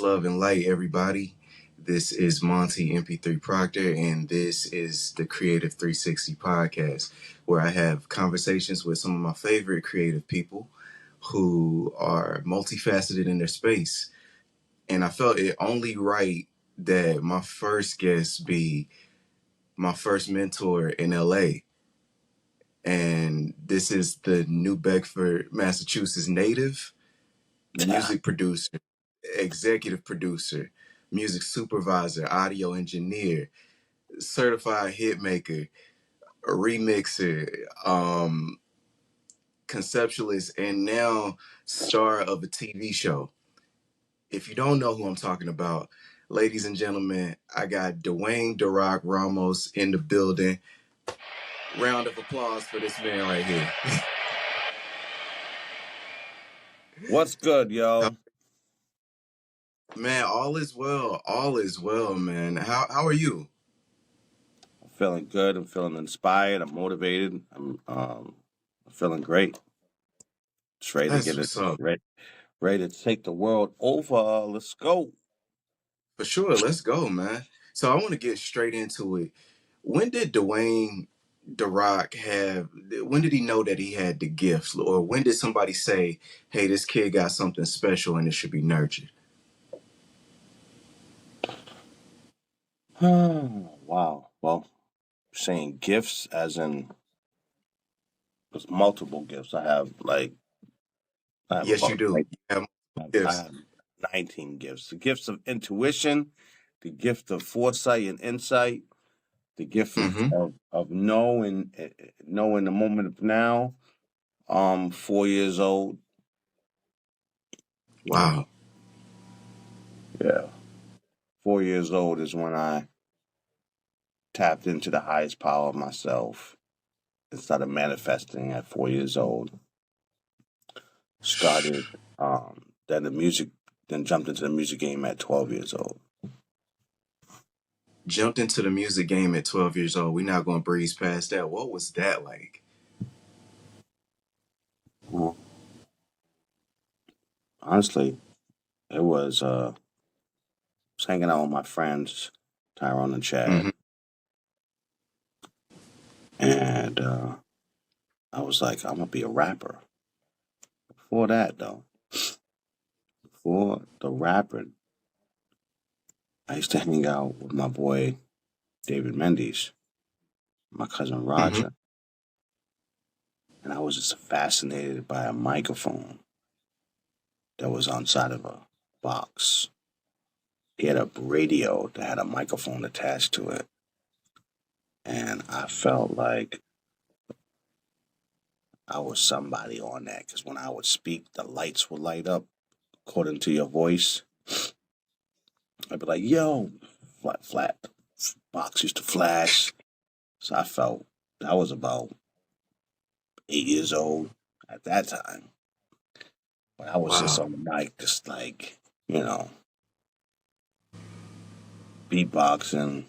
love, and light, everybody. This is Monty MP3 Proctor, and this is the Creative 360 podcast, where I have conversations with some of my favorite creative people who are multifaceted in their space. And I felt it only right that my first guest be my first mentor in LA. And this is the New Bedford, Massachusetts native music producer, executive producer, music supervisor, audio engineer, certified hit maker, a remixer, conceptualist, and now star of a TV show. If you don't know who I'm talking about, ladies and gentlemen, I got Duane DaRock Ramos in the building. Round of applause for this man right here. What's good, yo? Man, all is well. All is well, man. How are you? I'm feeling good. I'm feeling inspired. I'm motivated. I'm feeling great. Just ready to That's get it what's up. ready to take the world over. Let's go. For sure. Let's go, man. So I want to get straight into it. When did Dwayne DaRock when did he know that he had the gifts? Or when did somebody say, hey, this kid got something special and it should be nurtured? Wow. Well, saying gifts as in there's multiple gifts. I have Yes, you about do. like, You have I gifts. have 19 gifts. The gifts of intuition, the gift of foresight and insight, the gift Mm-hmm. of knowing the moment of now. 4 years old. Wow. Yeah. 4 years old is when I tapped into the highest power of myself and started manifesting at 4 years old. Started then the music then jumped into the music game at 12 years old. Jumped into the music game at 12 years old. We're not going to breeze past that. What was that like? Well, honestly, it was hanging out with my friends, Tyrone and Chad, Mm-hmm. and I was like, I'm gonna be a rapper. Before that though, before the rapping, I used to hang out with my boy David Mendes, my cousin Mm-hmm. Roger, and I was just fascinated by a microphone that was on side of a box. He had a radio that had a microphone attached to it, and I felt like I was somebody on that because when I would speak, the lights would light up according to your voice. I'd be like, "Yo, flat box used to flash." So I felt I was about 8 years old at that time, but I was just Wow. on the mic, just like you know, beatboxing,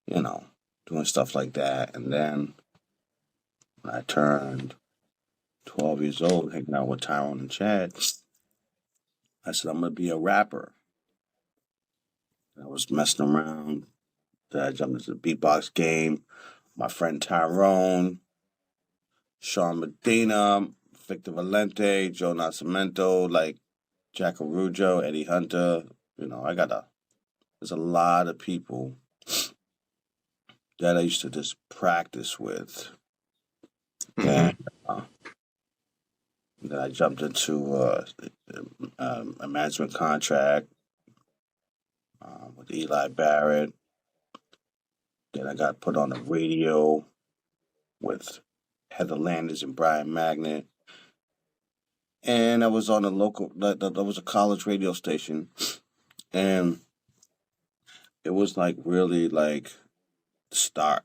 you know, doing stuff like that. And then when I turned 12 years old, hanging out with Tyrone and Chad, I said, I'm going to be a rapper. I was messing around. Then I jumped into the beatbox game. My friend Tyrone, Sean Medina, Victor Valente, Joe Nascimento, like Jack Arujo, Eddie Hunter. There's a lot of people that I used to just practice with. Mm-hmm. And uh, then I jumped into a management contract with Eli Barrett. Then I got put on the radio with Heather Landers and Brian Magnet. And I was on a that was a college radio station. And it was like really like the start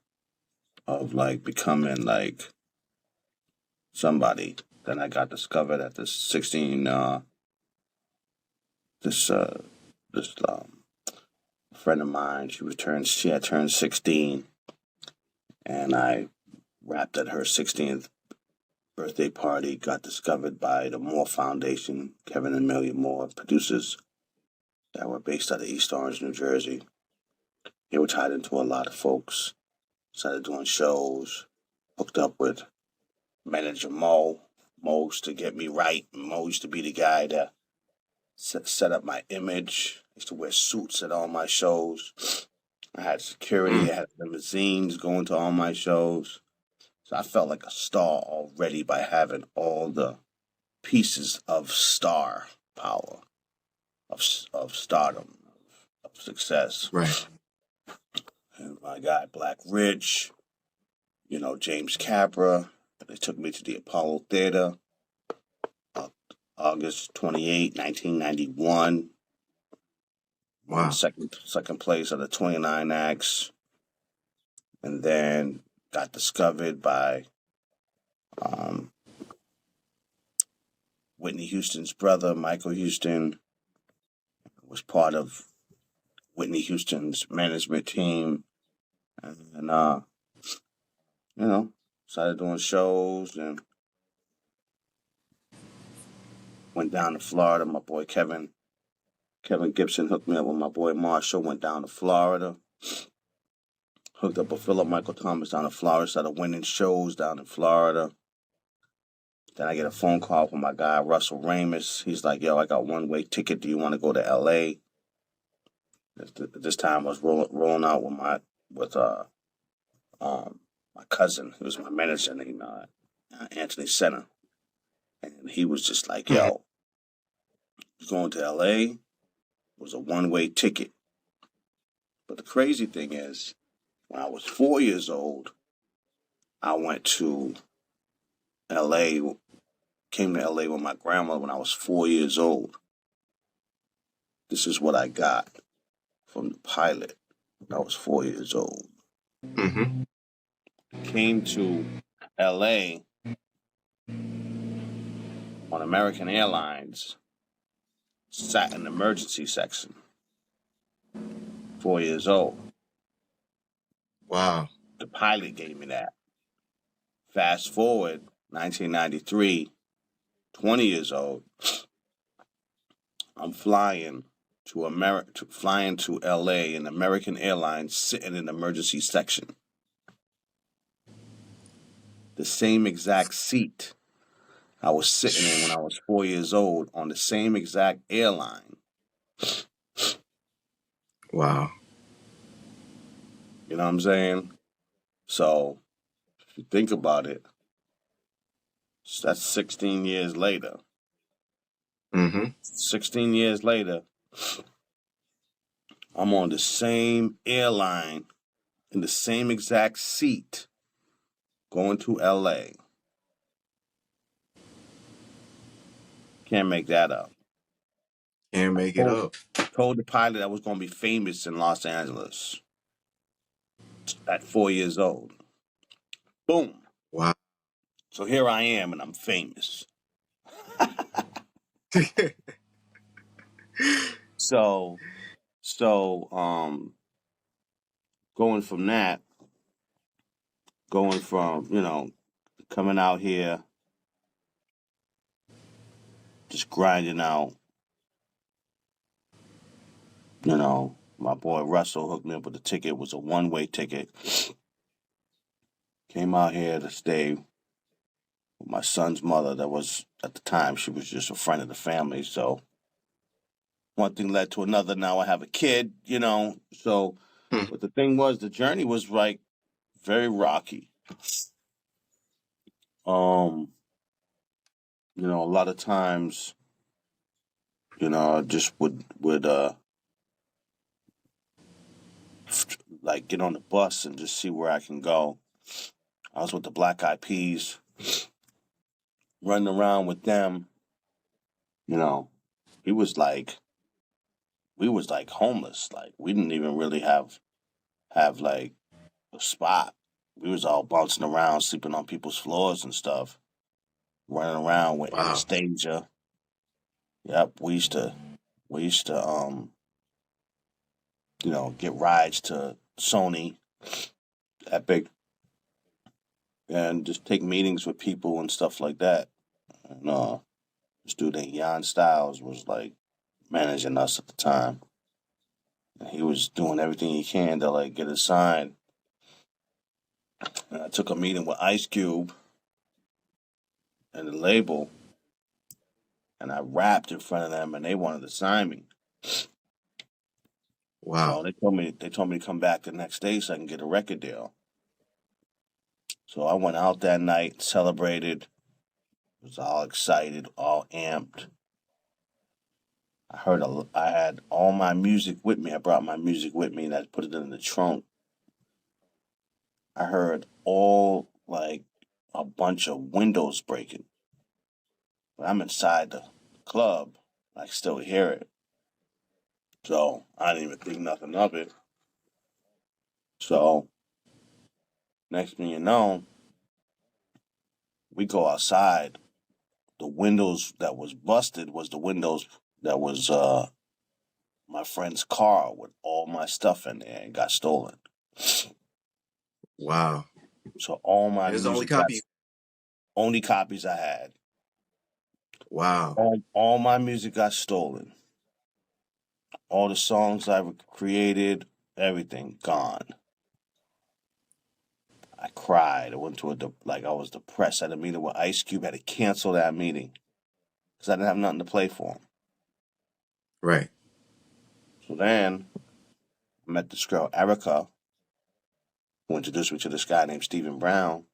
of like becoming like somebody. Then I got discovered at this 16, this, this friend of mine, she had turned 16 and I rapped at her 16th birthday party, got discovered by the Moore Foundation, Kevin and Amelia Moore, producers. that were based out of East Orange, New Jersey. They were tied into a lot of folks. Started doing shows. Hooked up with manager Mo. Mo used to get me right. Mo used to be the guy that set up my image. I used to wear suits at all my shows. I had security. Mm. I had limousines going to all my shows. So I felt like a star already by having all the pieces of star power, of stardom, of success. Right. And my guy Black Rich, James Capra. They took me to the Apollo Theater, August 28, 1991. Won Wow. second place of the 29 acts, and then got discovered by um, Whitney Houston's brother, Michael Houston. Was part of Whitney Houston's management team, and started doing shows and went down to Florida. My boy Kevin Gibson hooked me up with my boy Marshall. Went down to Florida. Hooked up with Philip Michael Thomas down in Florida. Started winning shows down in Florida. Then I get a phone call from my guy Russell Ramus. He's like, "Yo, I got one-way ticket. Do you want to go to L.A.?" This time I was rolling out with my cousin. He was my manager named Anthony Senna, and he was just like, Mhm. "Yo, going to L.A. It was a one-way ticket." But the crazy thing is, when I was 4 years old, I went to L.A. Came to L.A. with my grandma when I was 4 years old. This is what I got from the pilot when I was 4 years old. Mm-hmm. Came to LA on American Airlines, sat in the emergency section, 4 years old. Wow. The pilot gave me that. Fast forward, 1993, 20 years old, I'm flying to LA in American Airlines, sitting in the emergency section. The same exact seat I was sitting in when I was 4 years old on the same exact airline. Wow. You know what I'm saying? So if you think about it, that's 16 years later. Mm-hmm. 16 years later, I'm on the same airline in the same exact seat going to LA. Can't make that up. Can't I make it told, up. told the pilot I was going to be famous in Los Angeles at 4 years old. Boom. Wow. So here I am and I'm famous. So, so, going from that, going from, coming out here, just grinding out, my boy Russell hooked me up with a ticket. It was a one-way ticket. Came out here to stay with my son's mother. That was, at the time, she was just a friend of the family. So one thing led to another. Now I have a kid. So, Hmm. but the thing was, the journey was like very rocky. Um, a lot of times, I just would like get on the bus and just see where I can go. I was with the Black Eyed Peas, running around with them. You know, he was like we was like homeless. Like we didn't even really have like a spot. We was all bouncing around, sleeping on people's floors and stuff, running around with Wow. Anastasia. Yep, we used to get rides to Sony, Epic, and just take meetings with people and stuff like that. And this dude named Jan Styles was like managing us at the time. And he was doing everything he can to like get us signed. And I took a meeting with Ice Cube and the label, and I rapped in front of them, and they wanted to sign me. Wow. So they told me to come back the next day so I can get a record deal. So I went out that night, celebrated, was all excited, all amped. I had all my music with me. I brought my music with me and I put it in the trunk. I heard all like a bunch of windows breaking. But I'm inside the club. I still hear it. So I didn't even think nothing of it. So next thing you know, we go outside. The windows that was busted was the windows that was my friend's car with all my stuff in there and got stolen. Wow. So all my It was the only music got copy. only copies I had. Wow. All my music got stolen. All the songs I created, everything gone. I cried. I went to I was depressed. I had a meeting with Ice Cube. Had to cancel that meeting because I didn't have nothing to play for him. Right. So then I met this girl Erica, who introduced me to this guy named Stephen Brown,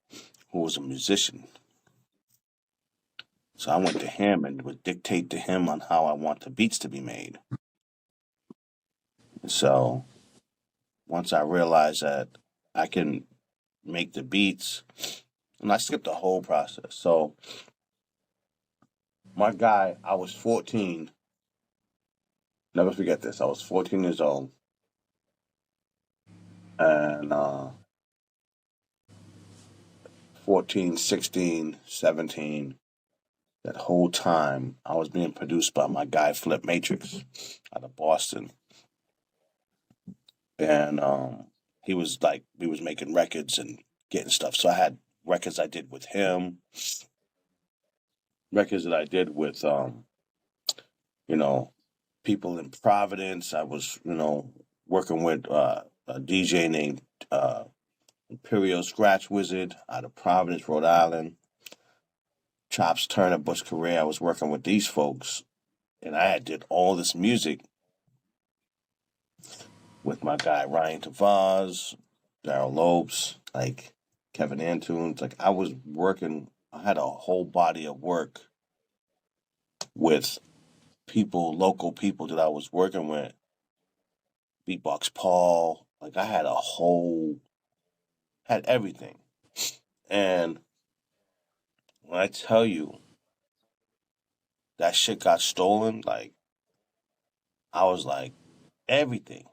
who was a musician. So I went to him and would dictate to him on how I want the beats to be made. And so once I realized that I can make the beats, and I skipped the whole process. So my guy, I was 14. Never forget this. I was 14 years old. And 14, 16, 17, that whole time I was being produced by my guy Flip Matrix out of Boston. And we was making records and getting stuff. So I had records I did with him, records that I did with you know, people in Providence. I was, working with a DJ named Imperial Scratch Wizard out of Providence, Rhode Island. Chops Turner, Bush Career. I was working with these folks, and I did all this music with my guy Ryan Tavaz, Daryl Lopes, like Kevin Antunes. Like I was working. I had a whole body of work with people, local people that I was working with. Beatbox Paul. Like I had everything. And when I tell you that shit got stolen, like I was like everything.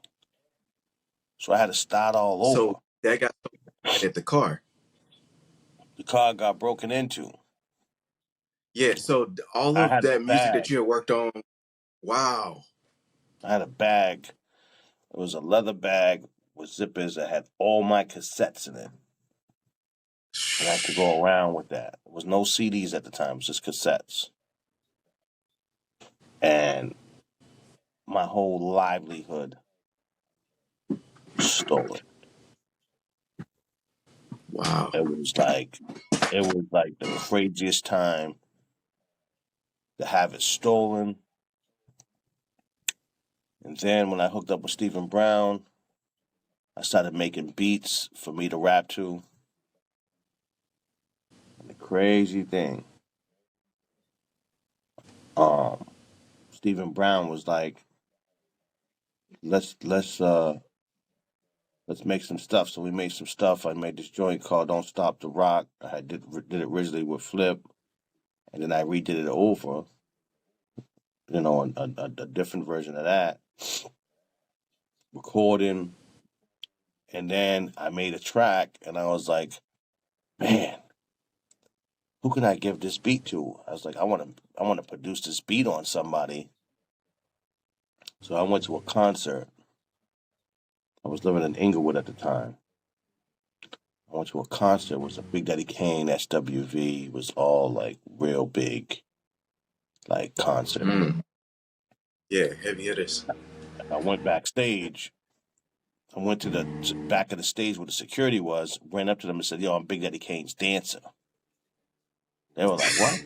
So I had to start all over. So that got at the car. The car got broken into. Yeah. So all I of had a that music that bag. you had worked on. Wow. I had a bag. It was a leather bag with zippers that had all my cassettes in it. And I had to go around with that. There was no CDs at the time, it was just cassettes. And my whole livelihood stolen. Wow. It was like the craziest time to have it stolen. And then when I hooked up with Stephen Brown, I started making beats for me to rap to. And the crazy thing, um, Stephen Brown was like, let's make some stuff. So we made some stuff. I made this joint called "Don't Stop the Rock." I did it originally with Flip, and then I redid it over. A different version of that recording, and then I made a track, and I was like, man, who can I give this beat to? I was like, I want to produce this beat on somebody. So I went to a concert. I was living in Inglewood at the time. I went to a concert. It was a Big Daddy Kane, SWV. It was all like real big, like concert. Mm. Yeah, heavy hitters. I went backstage. I went to the back of the stage where the security was, ran up to them and said, "Yo, I'm Big Daddy Kane's dancer." They were like, "What?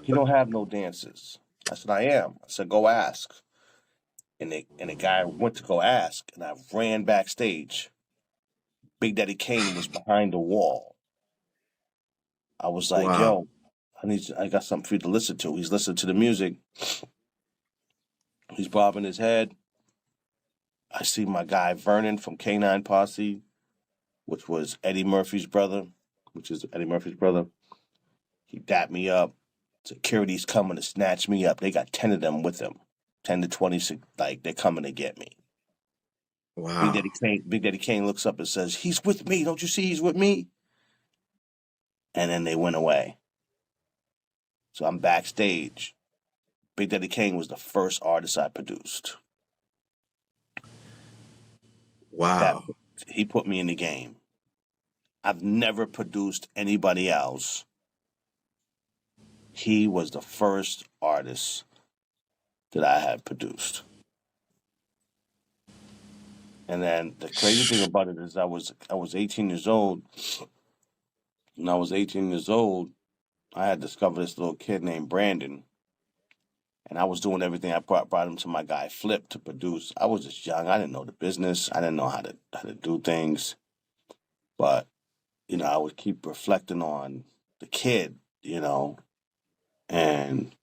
He don't have no dancers." I said, "I am." I said, "Go ask." And the guy went to go ask, and I ran backstage. Big Daddy Kane was behind the wall. I was like, Wow. "Yo, I got something for you to listen to." He's listening to the music. He's bobbing his head. I see my guy Vernon from K9 Posse, which was Eddie Murphy's brother, which is Eddie Murphy's brother. He dapped me up. Security's coming to snatch me up. They got 10 of them with them. 10 to 20, like they're coming to get me. Wow. Big Daddy Kane looks up and says, "He's with me. Don't you see he's with me?" And then they went away. So I'm backstage. Big Daddy Kane was the first artist I produced. That Wow. he put me in the game. I've never produced anybody else. He was the first artist that I had produced. And then the crazy thing about it is I was 18 years old. When I was 18 years old, I had discovered this little kid named Brandon, and I was doing everything. I brought him to my guy Flip to produce. I was just young. I didn't know the business. I didn't know how to do things. But I would keep reflecting on the kid, and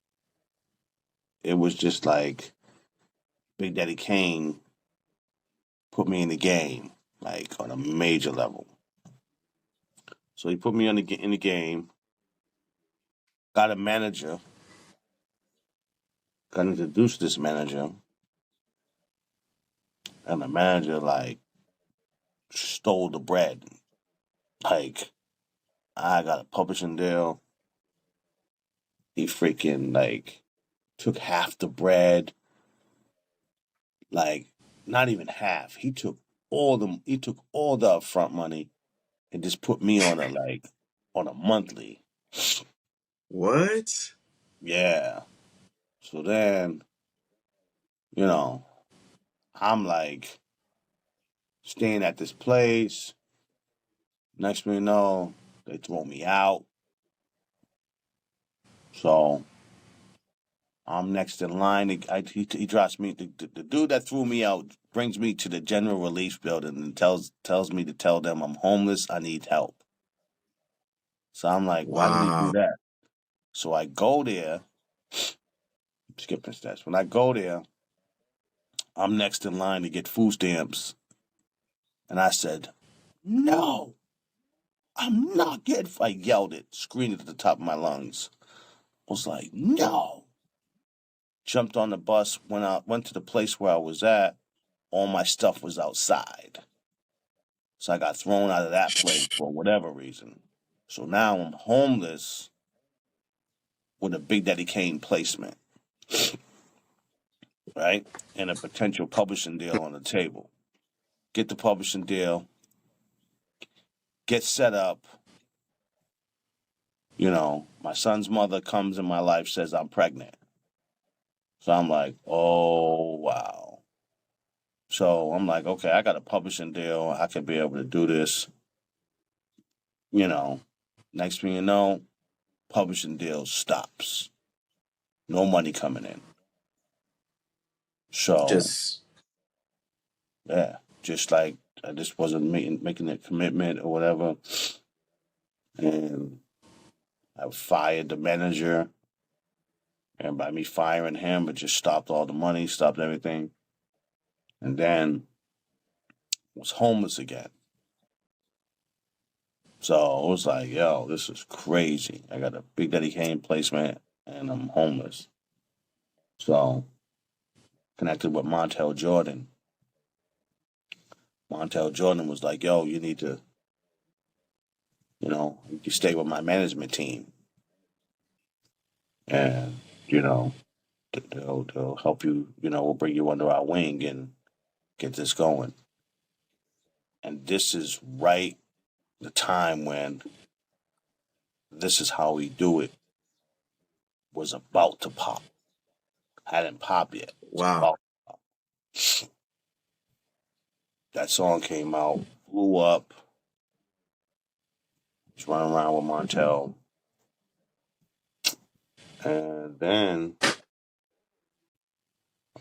it was just like Big Daddy Kane put me in the game, like on a major level. So he put me in the game. Got a manager. Got introduced to this manager, and the manager like stole the bread. Like I got a publishing deal. He freaking like took half the bread, like not even half. He took all the upfront money and just put me on a monthly. What? Yeah. So then, you know, I'm like staying at this place. Next thing you know, they throw me out. So I'm next in line. He drops me. The dude that threw me out brings me to the general relief building and tells me to tell them I'm homeless. I need help. So I'm like, why did he do Wow. that? So I go there. Skipping steps. When I go there, I'm next in line to get food stamps, and I said, "No, I'm not getting." I yelled it, screamed it at the top of my lungs. I was like, "No!" Jumped on the bus, went to the place where I was at. All my stuff was outside. So I got thrown out of that place for whatever reason. So now I'm homeless with a Big Daddy Kane placement, right? And a potential publishing deal on the table. Get the publishing deal, get set up. My son's mother comes in my life, says I'm pregnant. So I'm like, oh, wow. So I'm like, okay, I got a publishing deal. I could be able to do this. You know, Next thing you know, publishing deal stops. No money coming in. So Just yeah, just like I just wasn't making a commitment or whatever, and I fired the manager, and by me firing him, it just stopped all the money, stopped everything, and then was homeless again. So it was like, yo, this is crazy. I got a Big Daddy Kane placement, and I'm homeless. So connected with Montel Jordan. Montel Jordan was like, yo, you need to, you can stay with my management team, and you know they'll help you. We'll bring you under our wing and get this going. And this is right the time when this is how we do it was about to pop. Hadn't popped yet. It's Wow. about that song came out, blew up. Was running around with Montel, and then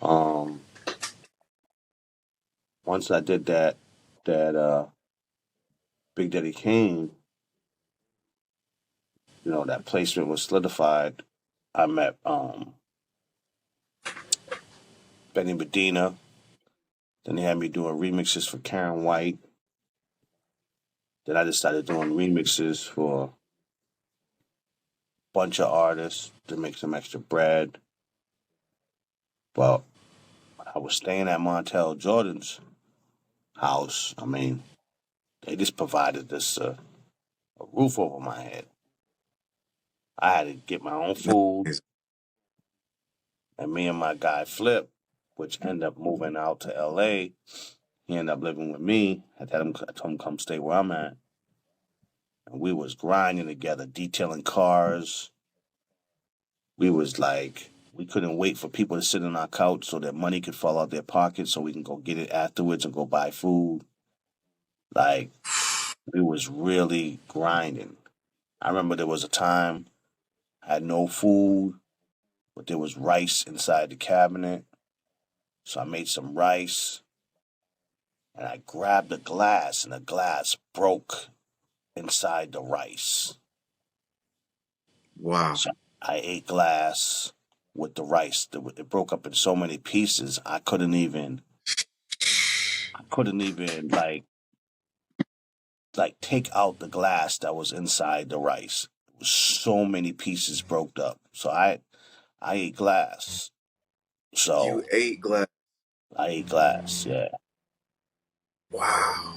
um, once I did that Big Daddy Kane, that placement was solidified. I met Benny Medina. Then they had me doing remixes for Karen White. Then I just started doing remixes for a bunch of artists to make some extra bread. But I was staying at Montel Jordan's house. I mean, they just provided this a roof over my head. I had to get my own food, Nice. and me and my guy Flip, which ended up moving out to L.A. He ended up living with me. I told him come stay where I'm at, and we was grinding together, detailing cars. We was like, we couldn't wait for people to sit on our couch so that money could fall out their pockets so we can go get it afterwards and go buy food. Like, we was really grinding. I remember there was a time I had no food, but there was rice inside the cabinet. So I made some rice and I grabbed a glass and the glass broke inside the rice. Wow. So I ate glass with the rice. It broke up in so many pieces. I couldn't even like take out the glass that was inside the rice. It was so many pieces broke up. So I ate glass. You So ate glass. I ate glass, yeah. Wow.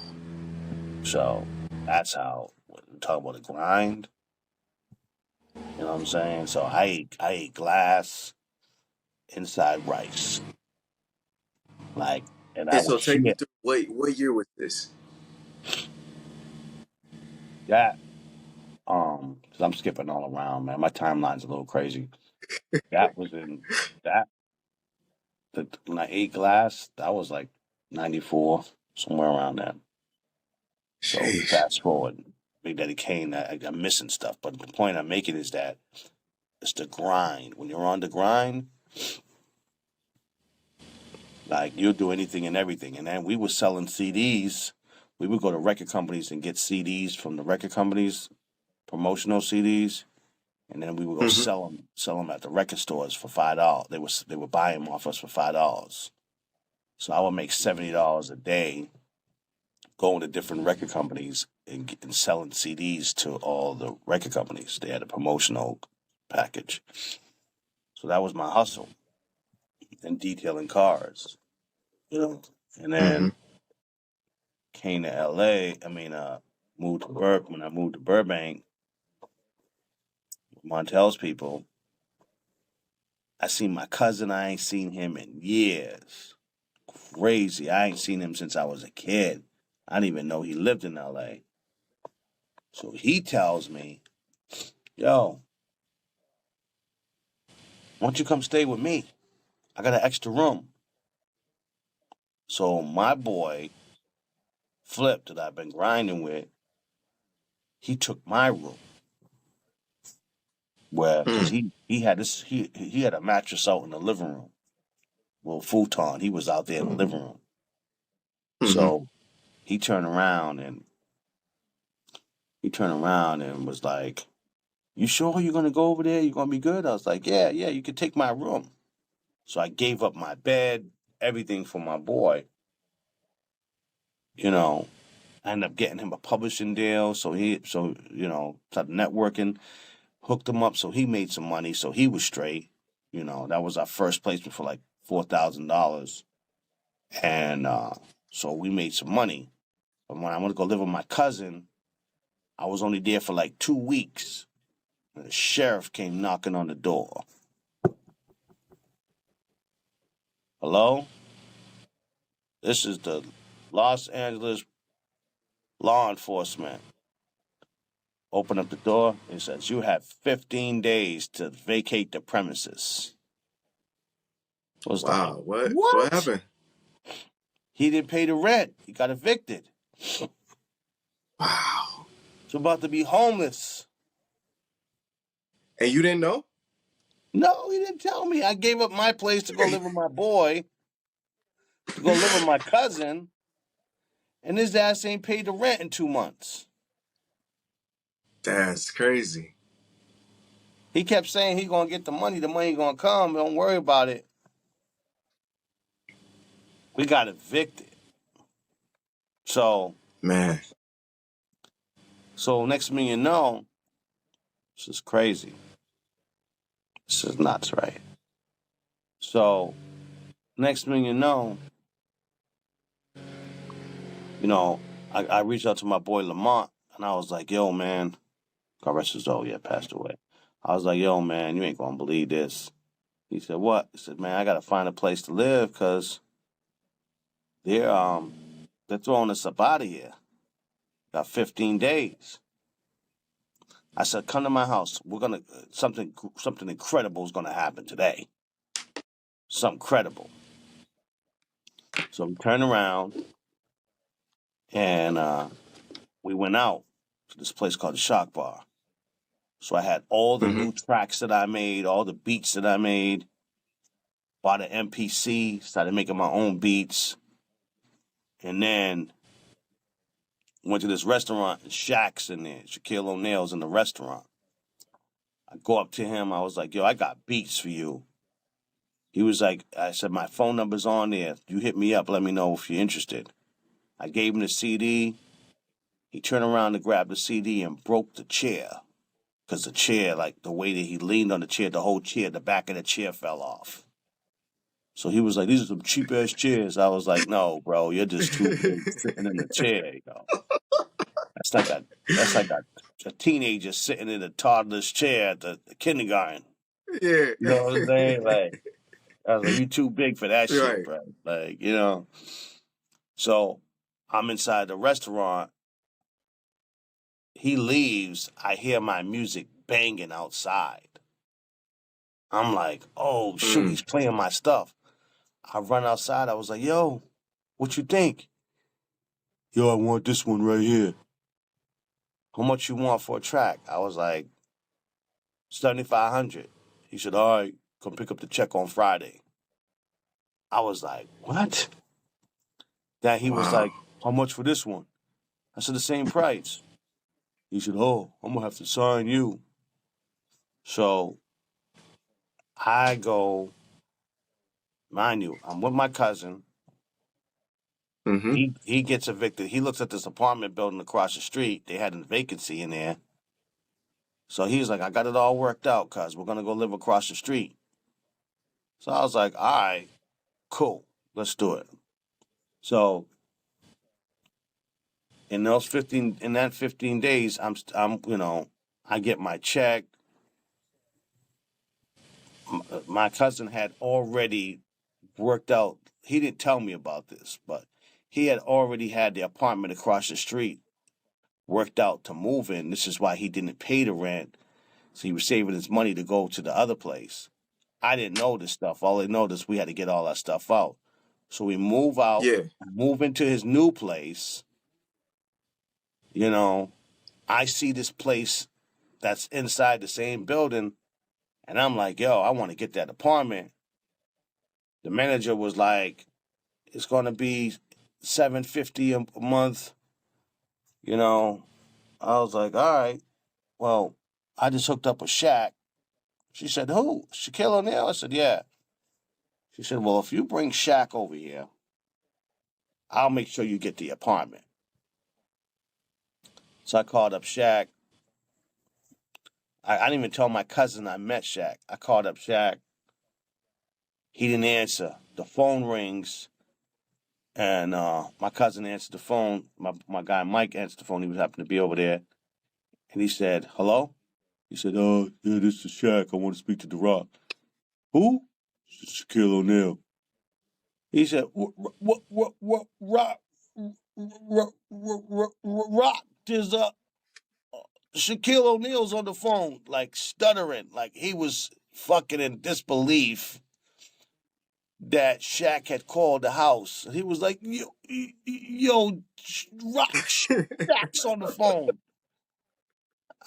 So that's how we talk about the grind. You know what I'm saying? So I ate glass inside rice. Like, and I And would so take me hear through what year was this? that. 'Cause I'm skipping all around, man. My timeline's a little crazy. That was in that when I ate glass, that was like 94, somewhere around there. So Sheesh. fast forward, Big Daddy Kane, I'm missing stuff. But the point I'm making is that it's the grind. When you're on the grind, like you'll do anything and everything. And then we were selling CDs. We would go to record companies and get CDs from the record companies, promotional CDs, and then we would go Hmm. sell them at the record stores for $5. They were buying them off us for $5. So I would make $70 a day going to different record companies and selling CDs to all the record companies. They had a promotional package. So that was my hustle and detailing cars, you know. And Hmm. then came to LA. Moved to when I moved to Burbank, Montel's people. I seen my cousin. I ain't seen him in years. Crazy. I ain't seen him since I was a kid. I didn't even know he lived in LA. So he tells me, yo, why don't you come stay with me? I got an extra room. So my boy, Flip, that I've been grinding with, he took my room. Because Hmm. he had he had a mattress out in the living room. Well, futon. He was out there in the living room. Hmm. So he turned around and was like, "You sure you're gonna go over there? You're gonna be good?" I was like, "Yeah, yeah. You can take my room." So I gave up my bed, everything for my boy. You know, I ended up getting him a publishing deal. Started networking, hooked him up, so he made some money. So he was straight. That was our first placement for like $4,000, and so we made some money. But when I went to go live with my cousin, I was only there for like 2 weeks. And the sheriff came knocking on the door. Hello? This is the Los Angeles law enforcement. Open up the door. It says, you have 15 days to vacate the premises. Was like, Wow. What what? happened? He didn't pay the rent. He got evicted. Wow. So about to be homeless. And you didn't know? No, he didn't tell me. I gave up my place to go live with my boy, to go live with my cousin, and his ass ain't paid the rent in 2 months. That's crazy. He kept saying he gonna get the money gonna come, don't worry about it. We got evicted. So Man. next thing you know, this is crazy. This is nuts, right? So next thing you know, I reached out to my boy Lamont and I was like, yo, man, God rest his soul, yeah, passed away. I was like, yo, man, you ain't gonna believe this. He said, what? He said, man, I gotta find a place to live because they're throwing us up out of here. Got 15 days. I said, come to my house. We're gonna something incredible is gonna happen today. Something credible. So we turned around and we went out to this place called the Shock Bar. So I had all the Mm-hmm. new tracks that I made, all the beats that I made, bought an MPC, started making my own beats, and then went to this restaurant and Shaq's in there. Shaquille O'Neal's in the restaurant. I go up to him. I was like, yo, I got beats for you. He was like, I said, my phone number's on there. You hit me up. Let me know if you're interested. I gave him the CD. He turned around to grab the CD and broke the chair. Because the chair, like the way that he leaned on the chair, the whole chair, the back of the chair fell off. So he was like, these are some cheap ass chairs. I was like, no, bro, you're just too big sitting in the chair, you know. That's like a teenager sitting in a toddler's chair at the kindergarten. Yeah. You know what I'm saying? Like, I was like, you too big for that shit, Right. bro. Like, you know. So I'm inside the restaurant. He leaves. I hear my music banging outside. I'm like, oh shoot, Mm. he's playing my stuff. I run outside. I was like, yo, what you think? Yo, I want this one right here. How much you want for a track? I was like, 7,500. He said, all right, come pick up the check on Friday. I was like, what? Then he was Wow. like, how much for this one? I said, the same price. He said, oh, I'm going to have to sign you. So I go, mind you, I'm with my cousin. Mm-hmm. He gets evicted. He looks at this apartment building across the street. They had a vacancy in there. So he's like, I got it all worked out, cuz we're going to go live across the street. So I was like, all right, cool. Let's do it. So in that 15 days, I get my check. My cousin had already worked out. He didn't tell me about this, but he had already had the apartment across the street worked out to move in. This is why he didn't pay the rent. So he was saving his money to go to the other place. I didn't know this stuff. All I know is we had to get all our stuff out. So we move out, Yeah. move into his new place. You know, I see this place that's inside the same building, and I'm like, yo, I want to get that apartment. The manager was like, it's gonna be $750 a month. You know, I was like, all right. Well, I just hooked up with Shaq. She said, who? Shaquille O'Neal? I said, yeah. She said, well, if you bring Shaq over here, I'll make sure you get the apartment. So I called up Shaq. I didn't even tell my cousin I met Shaq. I called up Shaq. He didn't answer. The phone rings, and my cousin answered the phone. My guy Mike answered the phone. He was happened to be over there, and he said, "Hello." He said, "Oh, yeah, this is Shaq. I want to speak to DaRock." Who? It's Shaquille O'Neal. He said, "What? Rock? There's Shaquille O'Neal's on the phone, like stuttering, like he was fucking in disbelief that Shaq had called the house. He was like, yo, Rock, Shaq's on the phone.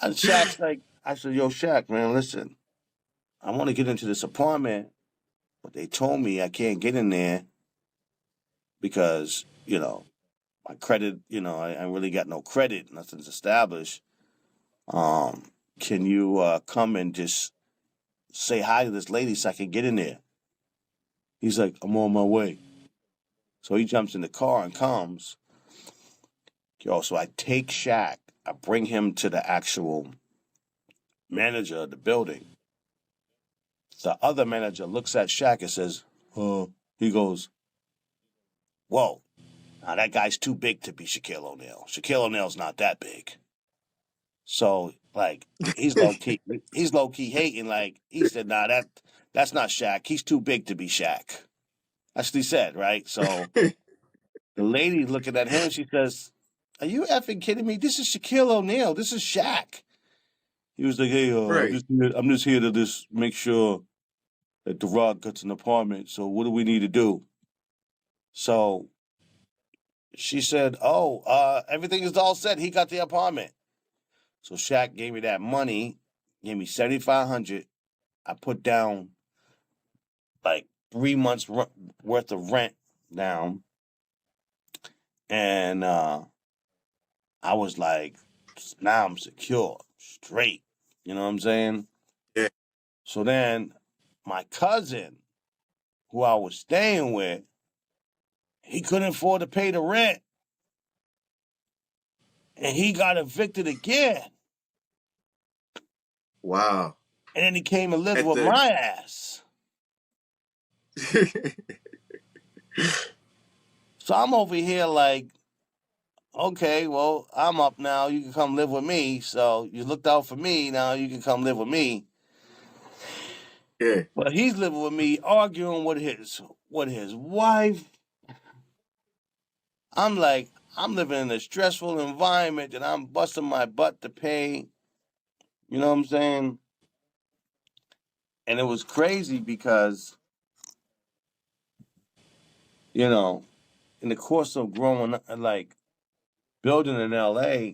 And Shaq's like, I said, yo, Shaq, man, listen, I want to get into this apartment, but they told me I can't get in there because, my credit, I really got no credit, nothing's established. Um, can you come and just say hi to this lady so I can get in there? He's like, I'm on my way. So he jumps in the car and comes. Yo, so I take Shaq, I bring him to the actual manager of the building. The other manager looks at Shaq and says, he goes, whoa, now that guy's too big to be Shaquille O'Neal. Shaquille O'Neal's not that big. So, like, he's low key hating. Like, he said, nah, that's not Shaq. He's too big to be Shaq. That's what he said, right? So the lady looking at him, she says, are you effing kidding me? This is Shaquille O'Neal. This is Shaq. He was like, hey, Right. I'm just here to just make sure that DaRock gets an apartment. So what do we need to do? So she said, oh, everything is all set. He got the apartment. So Shaq gave me that money, gave me 7,500. I put down like 3 months worth of rent down, and I was like, now I'm secure, straight. You know what I'm saying? Yeah. So then my cousin, who I was staying with, he couldn't afford to pay the rent, and he got evicted again. Wow. And then he came and lived At with the my ass. So I'm over here like, okay, well, I'm up now. You can come live with me. So you looked out for me. Now you can come live with me. yeah. But he's living with me, arguing with his wife. I'm like, I'm living in a stressful environment that I'm busting my butt to pay. You know what I'm saying? And it was crazy because, you know, in the course of growing up, like building in LA,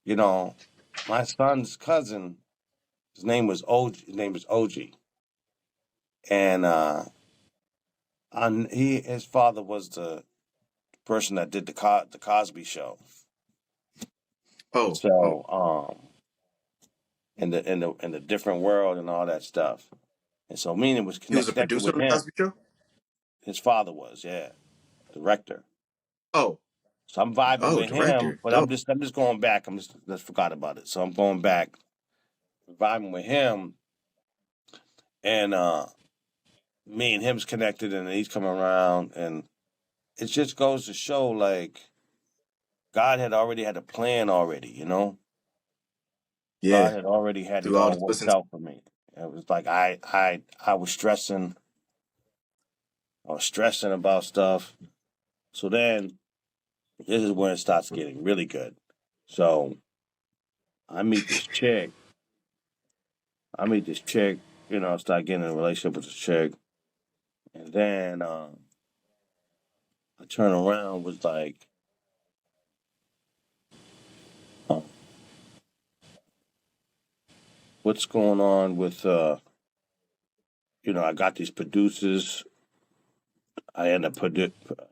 you know, my son's cousin, his name was OG, his name is OG. And his father was the person that did the Cosby show. Oh. Oh. So, in the different world and all that stuff. And so meaning was He was a connected producer with on the him. Cosby Show. His father was, yeah, director. Oh. So I'm vibing Oh, with him, director. but I'm Dope. just going back. I'm just forgot about it. So I'm going back, vibing with him, and me and him's connected, and he's coming around, and it just goes to show like God had already had a plan already, you know. Yeah. God had already had it Through all all the twists worked and out for me. It was like I was stressing. I was stressing about stuff. So then this is when it starts getting really good. So I meet this chick. I meet this chick. Start getting in a relationship with this chick, and then I turn around was like, oh, what's going on with I got these producers. I end up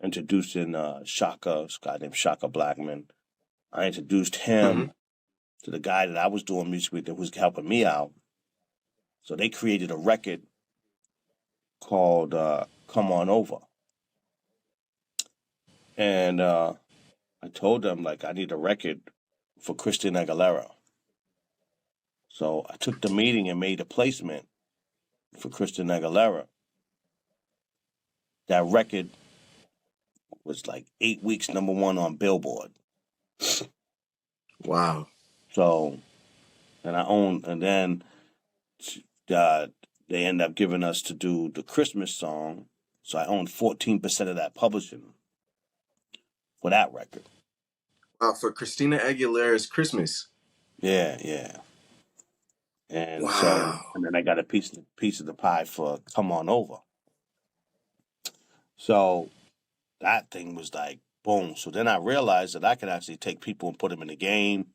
introducing Shaka, this guy named Shaka Blackman. I introduced hmm him to the guy that I was doing music with that was helping me out. So they created a record called "Come On Over," and I told them like I need a record for Christina Aguilera. So I took the meeting and made a placement for Christina Aguilera. That record was like 8 weeks number one on Billboard. Wow. So and then uh, they end up giving us to do the Christmas song. So I own 14% of that publishing for that record. Wow. For Christina Aguilera's Christmas. Yeah, yeah. And so, Wow. and then I got a piece of the pie for Come On Over. So that thing was like boom. So then I realized that I could actually take people and put them in the game.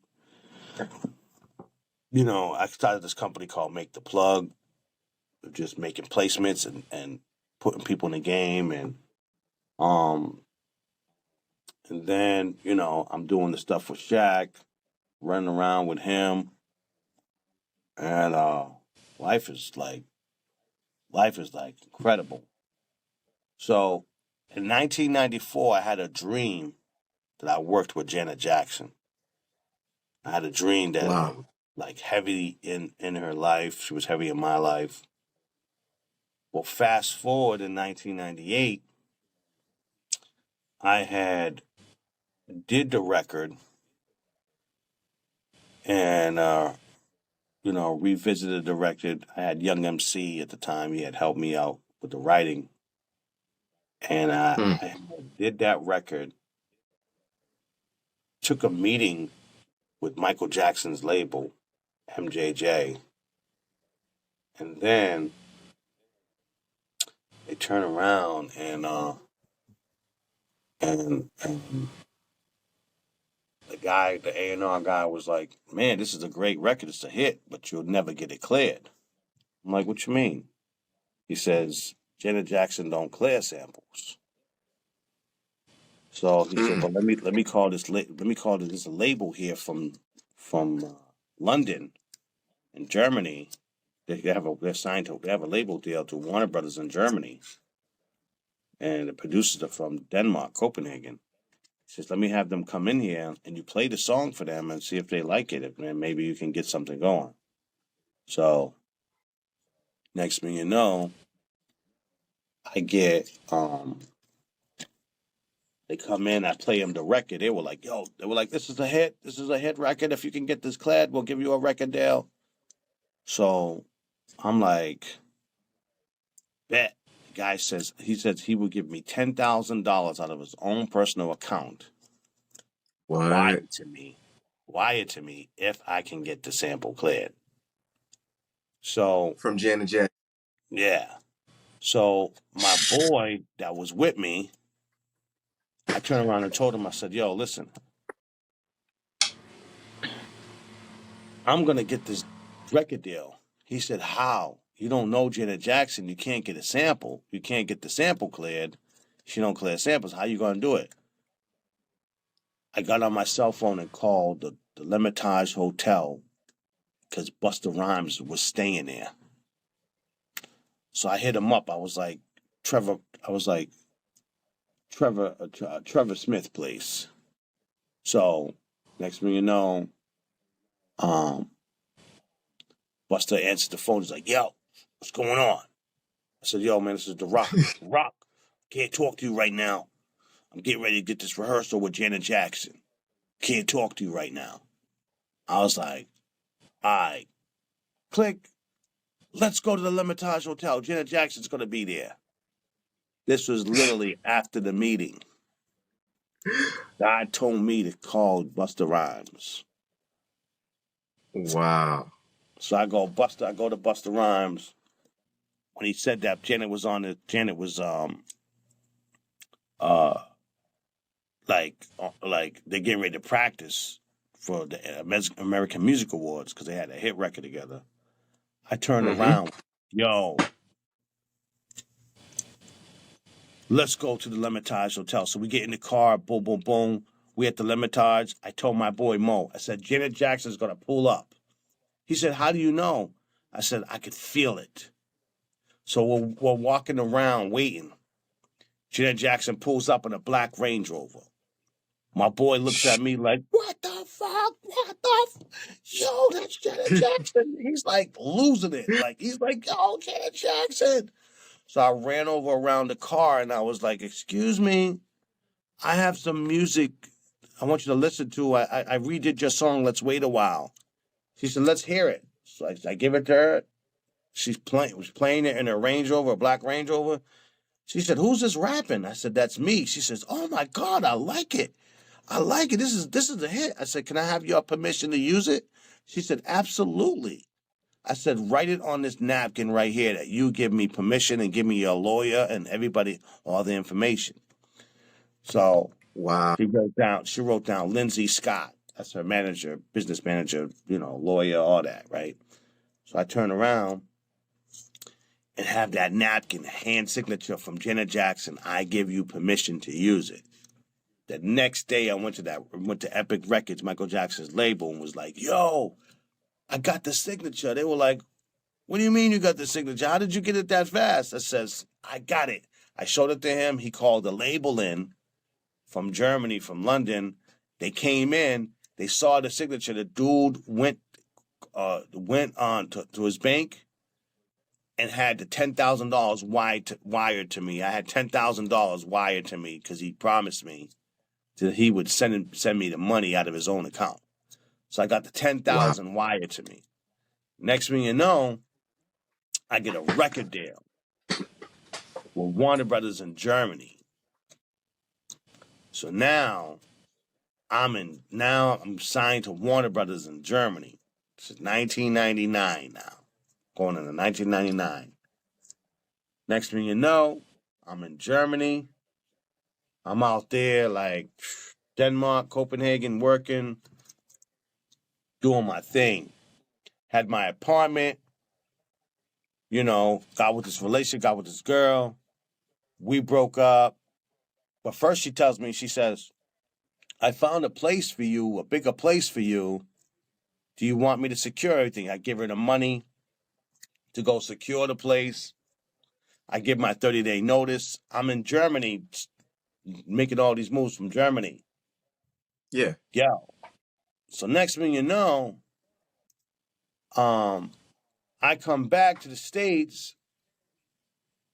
I started this company called Make the Plug, of just making placements and putting people in the game, um and then I'm doing the stuff with Shaq, running around with him, and life is like life is like incredible. So in 1994, I had a dream that I worked with Janet Jackson. I had a dream that I Wow. was like heavy in her life. She was heavy in my life. Well, fast forward in 1998, I had did the record and revisited the record. I had Young MC at the time. He had helped me out with the writing, and Hmm. I did that record. Took a meeting with Michael Jackson's label, MJJ, and then they turn around and the A&R guy was like, "Man, this is a great record. It's a hit, but you'll never get it cleared." I'm like, "What you mean?" He says, "Janet Jackson don't clear samples." So he said, Mm. "But let me call this a label here from London in Germany. They have a label deal to Warner Brothers in Germany, and the producers are from Denmark, Copenhagen. He says, let me have them come in here and you play the song for them and see if they like it, and maybe you can get something going." So next thing you know, I get they come in, I play them the record. This is a hit. This is a hit record. If you can get this cleared, we'll give you a record deal. So I'm like, bet. The guy says he would give me $10,000 out of his own personal account, wire What? it to me, wire it to me if I can get the sample cleared. So From Janet Jackson. yeah. So my boy that was with me, I turned around and told him, I said, "Yo, listen, I'm gonna get this record deal." He said, "How? You don't know Janet Jackson. You can't get a sample. You can't get the sample cleared. She don't clear samples. How you gonna do it?" I got on my cell phone and called the Limitage Hotel because Busta Rhymes was staying there. So I hit him up. I was like, Trevor. I was like, Trevor Smith, please. So next thing you know, um, Buster answered the phone. He's like, "Yo, what's going on?" I said, "Yo, man, this is DaRock. DaRock, can't talk to you right now. I'm getting ready to get this rehearsal with Janet Jackson. Can't talk to you right now." I was like, "All right, click. Let's go to the Limitage Hotel. Janet Jackson's going to be there." This was literally after the meeting. God told me to call Busta Rhymes. Wow. So I go to Busta Rhymes. When he said that Janet was on it, Janet was uh like they're getting ready to practice for the American Music Awards because they had a hit record together. I turned Mm-hmm. around, "Yo, let's go to the Limitage Hotel." So we get in the car, boom, boom, boom. We at the Limitage. I told my boy Mo, I said, "Janet Jackson's gonna pull up." He said, "How do you know?" I said, "I could feel it." So we're walking around waiting. Janet Jackson pulls up in a black Range Rover. My boy looks at me like, "What the fuck? What the Yo, that's Janet Jackson." He's like losing it. Like, he's like, "Yo, Janet Jackson." So I ran over around the car and I was like, "Excuse me, I have some music I want you to listen to. I redid your song. Let's wait a while." She said, "Let's hear it." So I give it to her. Was playing it in a Range Rover, a black Range Rover. She said, "Who's this rapping?" I said, "That's me." She says, "Oh my God, I like it. I like it. This is a hit." I said, "Can I have your permission to use it?" She said, "Absolutely." I said, write it on this napkin right here that you give me permission and give me your lawyer and everybody all the information. So Wow. she wrote down Lindsay Scott. That's her manager, business manager, lawyer, all that, right? So I turn around and have that napkin hand signature from Janet Jackson. I give you permission to use it. The next day I went to Epic Records, Michael Jackson's label, and was like, yo, I got the signature. They were like, what do you mean you got the signature? How did you get it that fast? I says, I got it. I showed it to him. He called the label in from Germany, from London. They came in. They saw the signature. The dude went on to his bank and had the $10,000 wired to me. I had $10,000 wired to me because he promised me that he would send me the money out of his own account. So I got the Wow. $10,000 wired to me. Next thing you know, I get a record deal with Warner Brothers in Germany. So now I'm signed to Warner Brothers in Germany. This is 1999 now, going into 1999. Next thing you know, I'm in Germany. I'm out there like Denmark, Copenhagen, working, doing my thing. Had my apartment, got with this girl. We broke up. But first she tells me, she says, I found a place for you, a bigger place for you. Do you want me to secure everything? I give her the money to go secure the place. I give my 30-day notice. I'm in Germany making all these moves from Germany. Yeah. Yeah. So next thing you know, I come back to the States.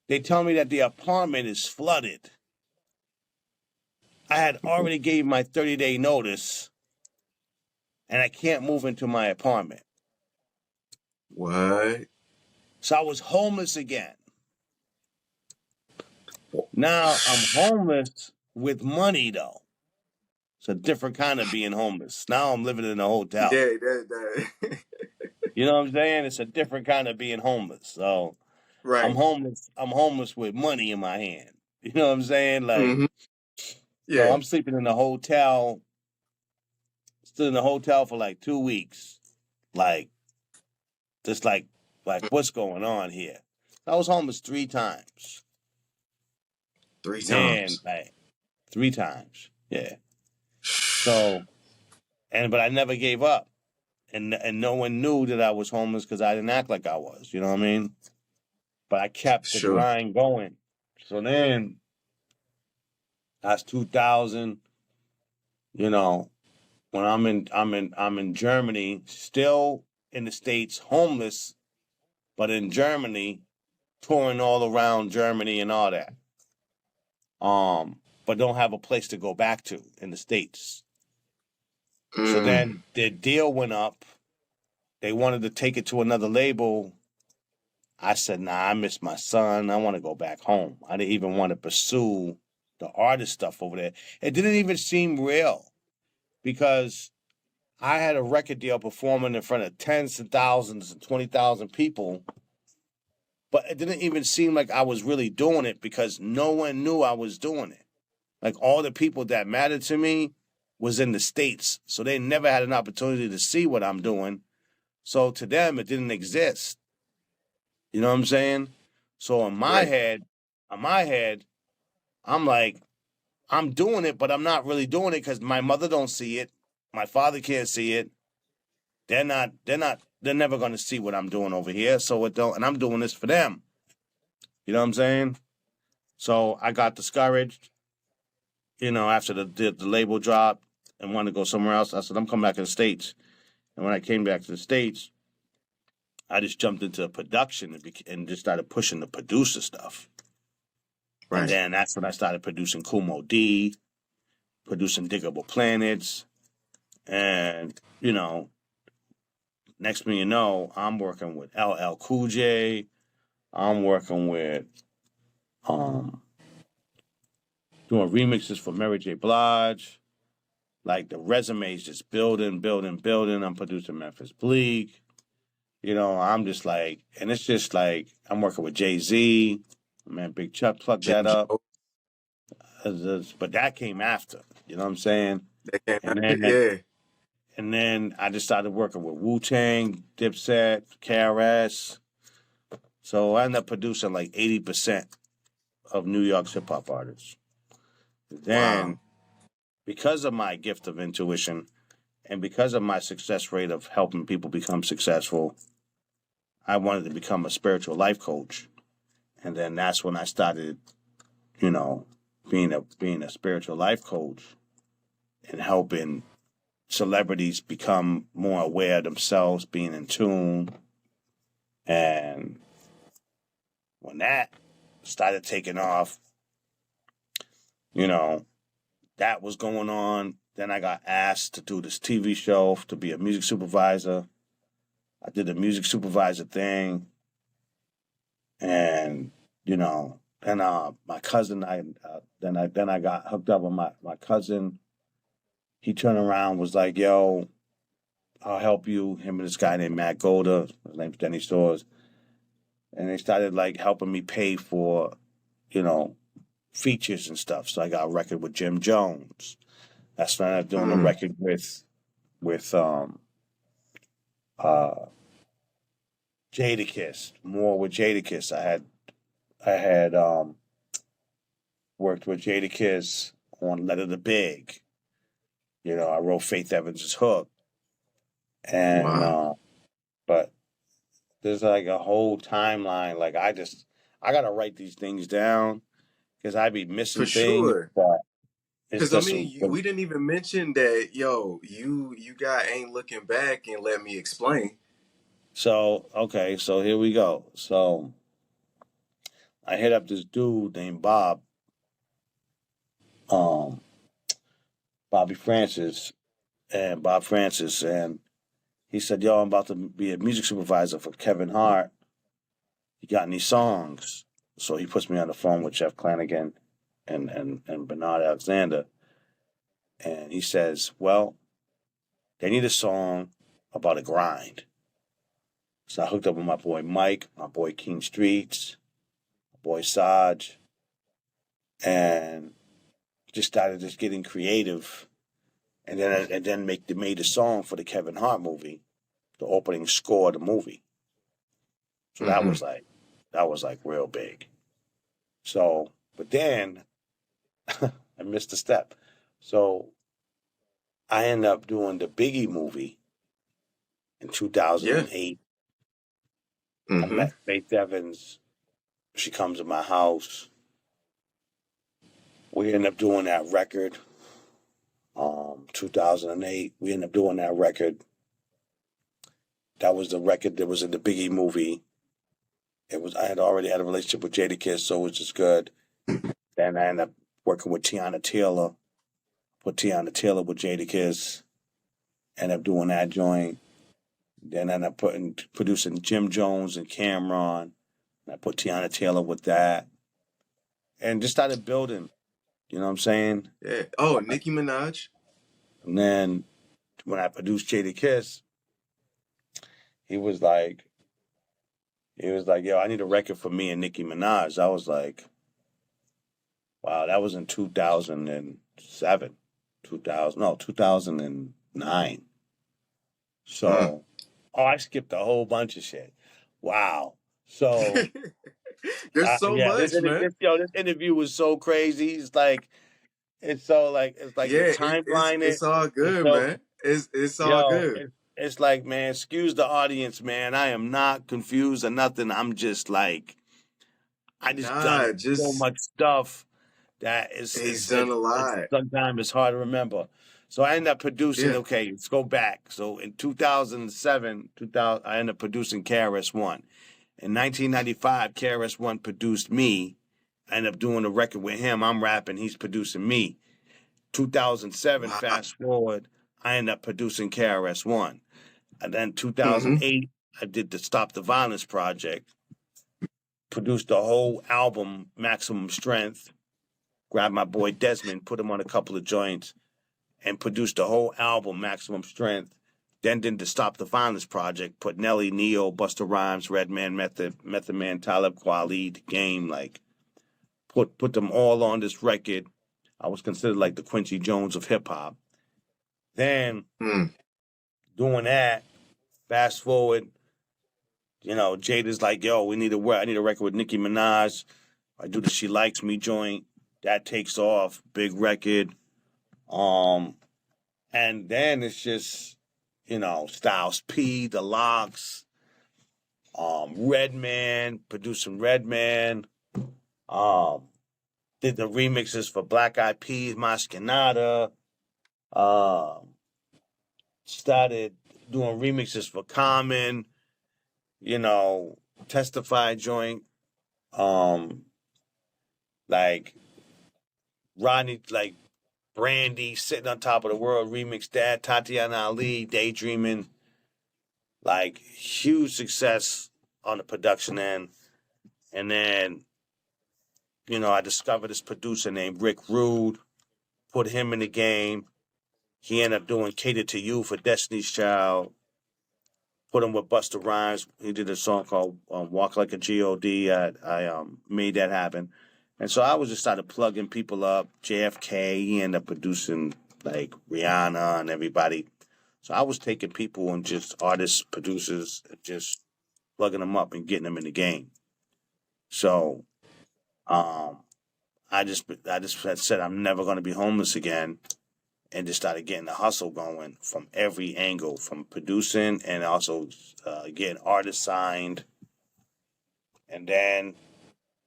They tell me that the apartment is flooded. I had already gave my 30-day notice and I can't move into my apartment. What? So I was homeless again. Now I'm homeless with money though. It's a different kind of being homeless. Now I'm living in a hotel. Yeah, that. You know what I'm saying? It's a different kind of being homeless. So I'm Right. homeless. I'm homeless with money in my hand. You know what I'm saying? Like, Hmm. so Yeah. I'm sleeping in a hotel, still in the hotel for like 2 weeks. Like, just like what's going on here? I was homeless 3 times. Three Man, times. like 3 times. Yeah. So, but I never gave up. And no one knew that I was homeless because I didn't act like I was. You know what I mean? But I kept the Sure. grind going. So then that's 2000. You know, when I'm in Germany, still in the States, homeless, but in Germany, touring all around Germany and all that. But don't have a place to go back to in the States. So Mm. then their deal went up. They wanted to take it to another label. I said, nah, I miss my son. I want to go back home. I didn't even want to pursue the artist stuff over there. It didn't even seem real because I had a record deal performing in front of tens of thousands and 20,000 people, but it didn't even seem like I was really doing it because no one knew I was doing it. Like all the people that mattered to me was in the States, so they never had an opportunity to see what I'm doing. So to them, it didn't exist. You know what I'm saying? So Right. in my head, I'm like, I'm doing it, but I'm not really doing it because my mother don't see it. My father can't see it. They're never gonna see what I'm doing over here. So it don't and I'm doing this for them. You know what I'm saying? So I got discouraged, after the label dropped and wanted to go somewhere else. I said, I'm coming back to the States. And when I came back to the States, I just jumped into production and just started pushing the producer stuff. And Right. then that's when I started producing Kumo D, producing Diggable Planets, and next thing you know, I'm working with LL Cool J. I'm working with um doing remixes for Mary J. Blige. Like the resumes just building, building, building. I'm producing Memphis Bleak. I'm just like, and it's just like I'm working with Jay-Z. Man, Big Chuck plugged Jim that up. Jones, But that came after. You know what I'm saying? that came And after. then Yeah. and then I just started working with Wu-Tang, Dipset, KRS. So I ended up producing like 80% of New York's hip hop artists. Then, Wow. because of my gift of intuition and because of my success rate of helping people become successful, I wanted to become a spiritual life coach. And then that's when I started, you know, being a spiritual life coach and helping celebrities become more aware of themselves, being in tune. And when that started taking off, you know, that was going on. Then I got asked to do this TV show to be a music supervisor. I did the music supervisor thing, and then my cousin, then I got hooked up with my cousin. He turned around, was like, "Yo, I'll help you." Him and this guy named Matt Golder, his name's Denny Stores, and they started like helping me pay for, you know, features and stuff. So I got a record with Jim Jones. That's when I'm doing a Mm, record with uh Jadakiss, more with Jadakiss. I had worked with Jadakiss on Letter to Big. I wrote Faith Evans' hook, and wow. but there's like a whole timeline. Like I gotta write these things down because I be For missing things, sure. but it's Cause I just mean, we didn't even mention that. Yo, you got ain't looking back and let me explain. so okay. So here we go. So I hit up this dude named um, Bobby Francis, and Bob Francis, and he said, "Yo, I'm about to be a music supervisor for Kevin Hart. You got any songs?" So he puts me on the phone with Jeff Clanagan and Bernard Alexander, and he says, "Well, they need a song about a grind." So I hooked up with my boy Mike, my boy King Streets, my boy Saj, and just started just getting creative, and then made a song for the Kevin Hart movie, the opening score of the movie. So Mm-hmm. that was like real big. So, but then I missed a step. So I ended up doing the Biggie movie in Yeah. 2008. I Mm-hmm. met Faith Evans. She comes to my house. We ended up doing that record. 2008. We ended up doing that record. That was the record that was in the Biggie movie. I had already had a relationship with Jadakiss, so it was just good. Then I ended up working with Tiana Taylor. Put Tiana Taylor with Jadakiss. Ended up doing that joint. Then I ended up producing Jim Jones and Cameron. And I put Tiana Taylor with that. And just started building. You know what I'm saying? Yeah. Oh, Nicki Minaj. And then when I produced Jadakiss, he was like, "Yo, I need a record for me and Nicki Minaj." I was like, wow, that was in 2007. 2000, no, 2009. Mm. So, oh, I skipped a whole bunch of shit. Wow. So, There's so yeah, much, man. this interview was so crazy. It's like the Yeah, timeline it's all is good, so, man. It's all yo, good. it's like, man, excuse the audience, man. I am not confused or nothing. I'm just like, I just Nah, done so just much stuff that he's done a it's lot. sometimes it's hard to remember. So I ended up producing. Yeah. Okay, let's go back. So in 2007, 2000, I ended up producing KRS One. In 1995, KRS One produced me. I ended up doing a record with him. I'm rapping. He's producing me. 2007, Wow. fast forward, I ended up producing KRS One. And then Mm-hmm. 2008, I did the Stop the Violence project. Produced the whole album, Maximum Strength. Grabbed my boy Desmond, put him on a couple of joints, and produced the whole album, Maximum Strength. Then did the Stop the Violence project, put Nelly, Neo, Busta Rhymes, Redman, Method Man, Talib Kweli, The Game, like put them all on this record. I was considered like the Quincy Jones of hip hop. Then Mm. doing that, fast forward, Jada's like, yo, I need a record with Nicki Minaj. I do the She Likes Me joint. That takes off, big record. And then it's just, Styles P, The Locks, Redman, producing Redman. Um, did the remixes for Black Eyed Peas, Mascanada. Started doing remixes for Common, Testify joint. Um, like Rodney, like Brandy, Sitting on Top of the World remix that. Tatiana Ali, Daydreaming. Like huge success on the production end. And then, I discovered this producer named Rick Rude, put him in the game. He ended up doing Cater to You for Destiny's Child. Put him with Busta Rhymes. He did a song called Walk Like a G.O.D. I made that happen. And so I was just started plugging people up. JFK, he ended up producing like Rihanna and everybody. So I was taking people and just artists, producers, just plugging them up and getting them in the game. So I just said I'm never going to be homeless again, and just started getting the hustle going from every angle, from producing and also getting artists signed, and then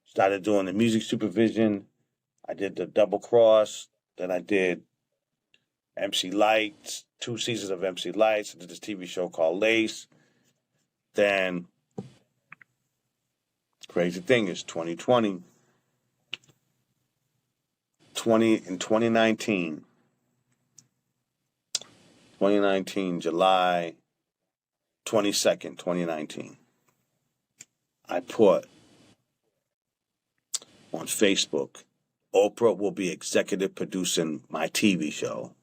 started doing the music supervision. I did the Double Cross, then I did MC Lights, 2 seasons of MC Lights. I did this TV show called Lace. Then, crazy thing is 2020, 2019, July 22nd, 2019, I put on Facebook, Oprah will be executive producing my TV show.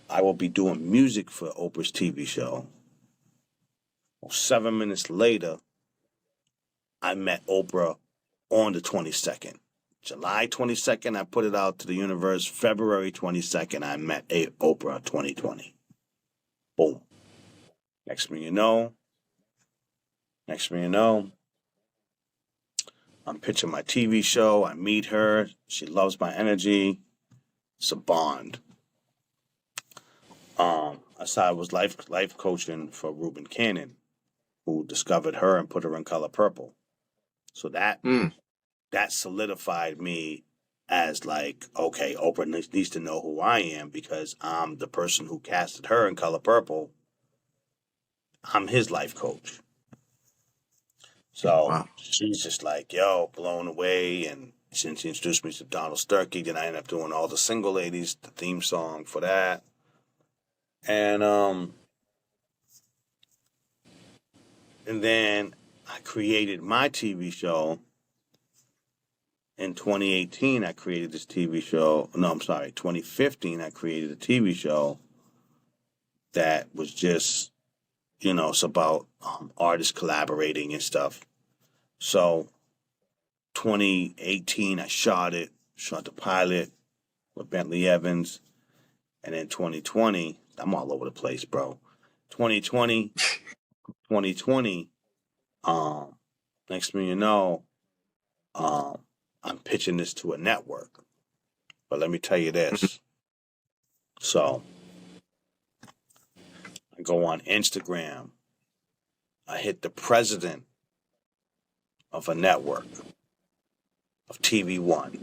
I will be doing music for Oprah's TV show. Well, 7 minutes later, I met Oprah on the 22nd. July 22nd, I put it out to the universe. February 22nd, I met Oprah 2020. Boom. Next thing you know, I'm pitching my TV show. I meet her. She loves my energy. It's a bond. I saw I was life coaching for Reuben Cannon, who discovered her and put her in Color Purple. So that solidified me as like, okay, Oprah needs to know who I am because I'm the person who casted her in Color Purple. I'm his life coach. So Wow. she's just like, yo, blown away. And since she introduced me to Donald Sturkey, then I ended up doing all the Single Ladies, the theme song for that. And then I created my TV show. In 2018, I created this TV show. No, I'm sorry. 2015, I created a TV show that was just, it's about artists collaborating and stuff. So 2018, I shot the pilot with Bentley Evans. And then 2020, I'm all over the place, bro. 2020, next thing you know, I'm pitching this to a network. But let me tell you this. So I go on Instagram. I hit the president of a network of TV1,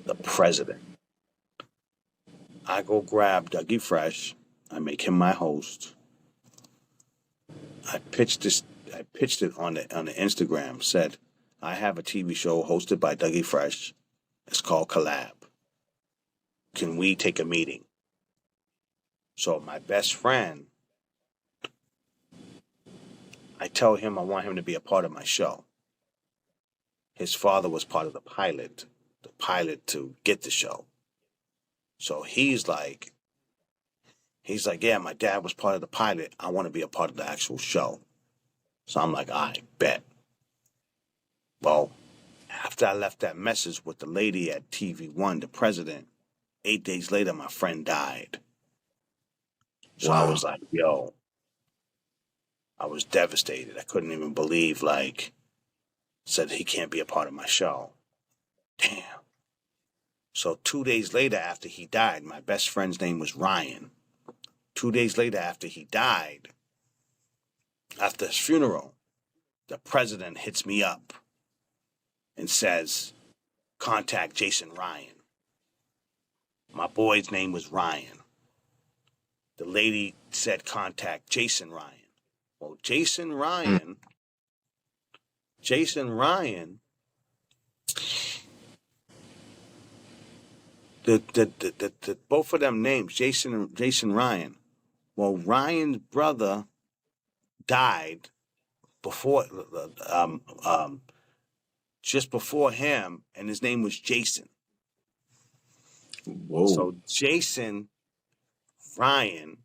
the president. I go grab Dougie Fresh. I make him my host. I pitched it on the Instagram. Said I have a TV show hosted by Dougie Fresh. It's called Collab. Can we take a meeting? So my best friend, I tell him I want him to be a part of my show. His father was part of the pilot to get the show. So he's like, He's like, yeah, my dad was part of the pilot. I want to be a part of the actual show. So I'm like, I bet. Well, after I left that message with the lady at TV1, the president, 8 days later, my friend died. So I was Wow. like, yo, I was devastated. I couldn't even believe, like, said he can't be a part of my show. Damn. So 2 days later, after he died, my best friend's name was Ryan. 2 days later, after he died, after his funeral, the president hits me up and says, contact Jason Ryan. My boy's name was Ryan. The lady said, contact Jason Ryan. Well, Mm. Jason Ryan, the both of them names, Jason Ryan. Well, Ryan's brother died before, um, um, just before him, and his name was Jason. Whoa. So Jason Ryan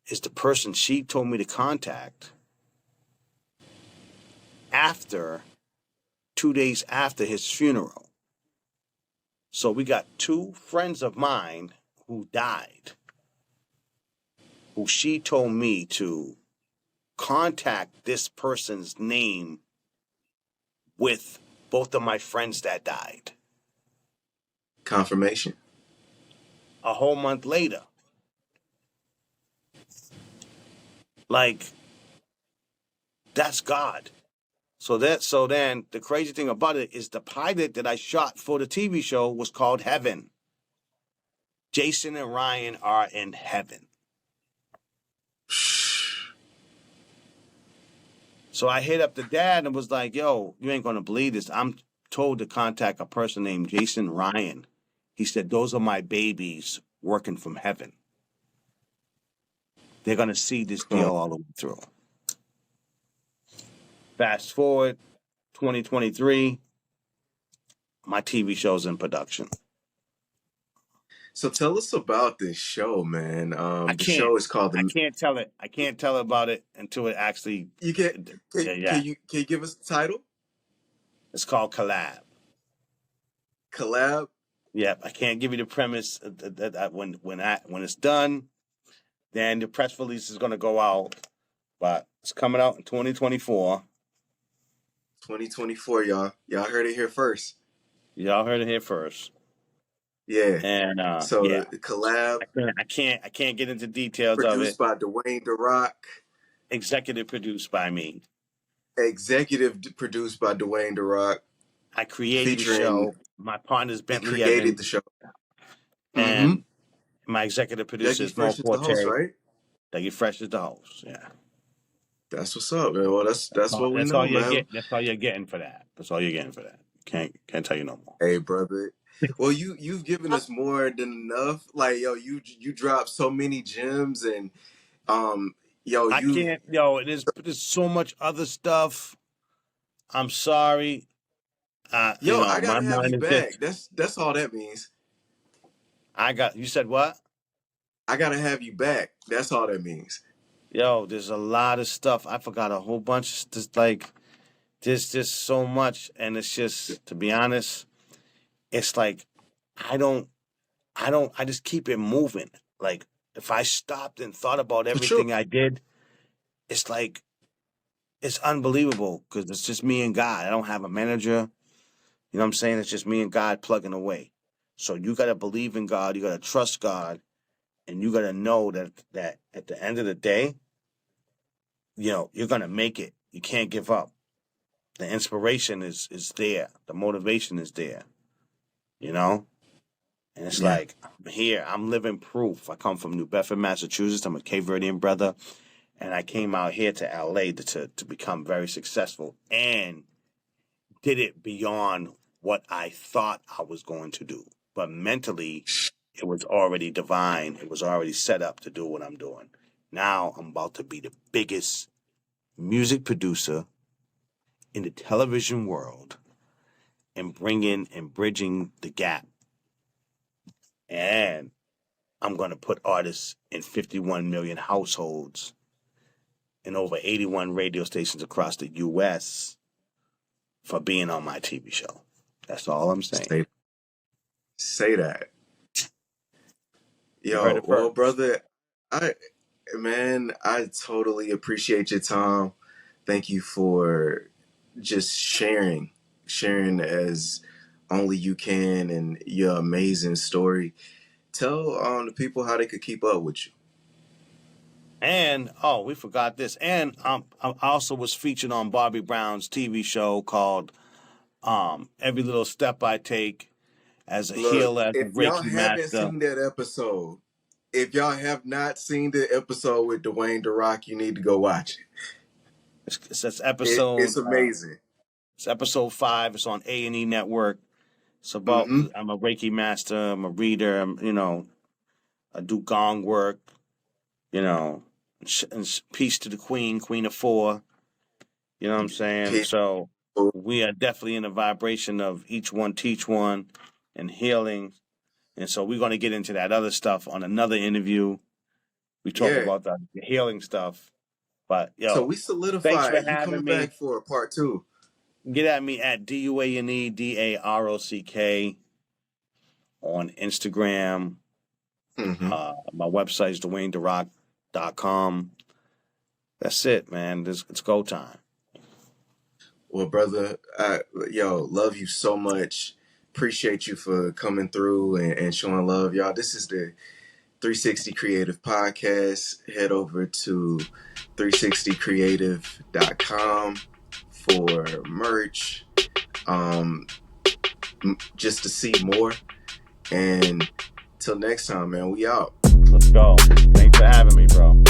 is the person she told me to contact after 2 days after his funeral. So we got two friends of mine who died, who she told me to contact this person's name with both of my friends that died. Confirmation. A whole month later. Like, that's God. So then the crazy thing about it is the pilot that I shot for the TV show was called Heaven. Jason and Ryan are in heaven. So I hit up the dad and was like, yo, you ain't gonna believe this. I'm told to contact a person named Jason Ryan. He said, those are my babies working from heaven. They're gonna see this Huh. deal all the way through. Fast forward 2023, my TV show's in production. So tell us about this show, man. I The can't. show is called I the. can't tell it. I can't tell about it until it actually. You can Yeah, can yeah. you give us the title? It's called Collab. Collab. Yeah, I can't give you the premise. When it's done, then the press release is gonna go out. But it's coming out in 2024. 2024, y'all. Y'all heard it here first. Y'all heard it here first. Yeah. And So yeah, collab I can't get into details of produced it. by Duane DaRock, Executive produced by me. produced by Duane DaRock, I created the featuring show. My partner's he Bentley created the Evans, show. Mm-hmm. and my executive producer Dougie is Mo Fresh is the host, Forte. right? That you fresh as the host. Yeah. That's what's up, man. Well, that's what we That's all know, you're man. getting. That's all you're getting for that. That's all you're getting for that. Can't tell you no more. Hey, brother. Well, you've given us more than enough. Like, yo, you dropped so many gems, and um, yo, I you've can't. Yo, there's so much other stuff. I'm sorry. yo, I My gotta have mind you is just. back. That's all that means. I got. You said what? I gotta have you back. That's all that means. Yo, there's a lot of stuff. I forgot a whole bunch. Just like there's just so much, and it's just to be honest, it's like I don't. I just keep it moving. Like if I stopped and thought about For sure. everything I did, it's like it's unbelievable because it's just me and God. I don't have a manager. You know what I'm saying? It's just me and God plugging away. So you got to believe in God. You got to trust God, and you got to know that at the end of the day, you're gonna make it. You can't give up. The inspiration is there. The motivation is there. You know, and it's Yeah. like I'm here. I'm living proof. I come from New Bedford, Massachusetts. I'm a Cape Verdean brother, and I came out here to LA to become very successful and did it beyond what I thought I was going to do. But mentally, it was already divine. It was already set up to do what I'm doing. Now I'm about to be the biggest music producer in the television world and bringing and bridging the gap. And I'm going to put artists in 51 million households and over 81 radio stations across the U.S. for being on my TV show. That's all I'm saying. Say that. You heard Yo, it well, first. brother, I man, I totally appreciate your time. Thank you for just sharing as only you can, and your amazing story. Tell the people how they could keep up with you. And oh, we forgot this. And I also was featured on Bobby Brown's TV show called Every Little Step I Take as a Look, healer, as a if y'all Reiki haven't master. seen that episode, if y'all have not seen the episode with Duane DaRock, you need to go watch it. It's It's amazing. it's episode 5. It's on A&E Network. It's about Mm-hmm. I'm a Reiki master. I'm a reader. I do gong work. You know, and peace to the Queen, Queen of Four. You know what I'm saying? So People, we are definitely in a vibration of each one teach one and healing. And so we're going to get into that other stuff on another interview. We talk yeah. about the healing stuff. But So yo, we thanks for solidified. You coming having me. back for a part two? Get at me at DuaneDarock on Instagram. Mm-hmm. My website is DuaneDaRock.com. That's it, man. It's go time. Well, brother, love you so much. Appreciate you for coming through and showing love, y'all. This is the 360 Creative Podcast. Head over to 360creative.com for merch, um, just to see more. And till next time, man, we out. Let's go. Thanks for having me, bro.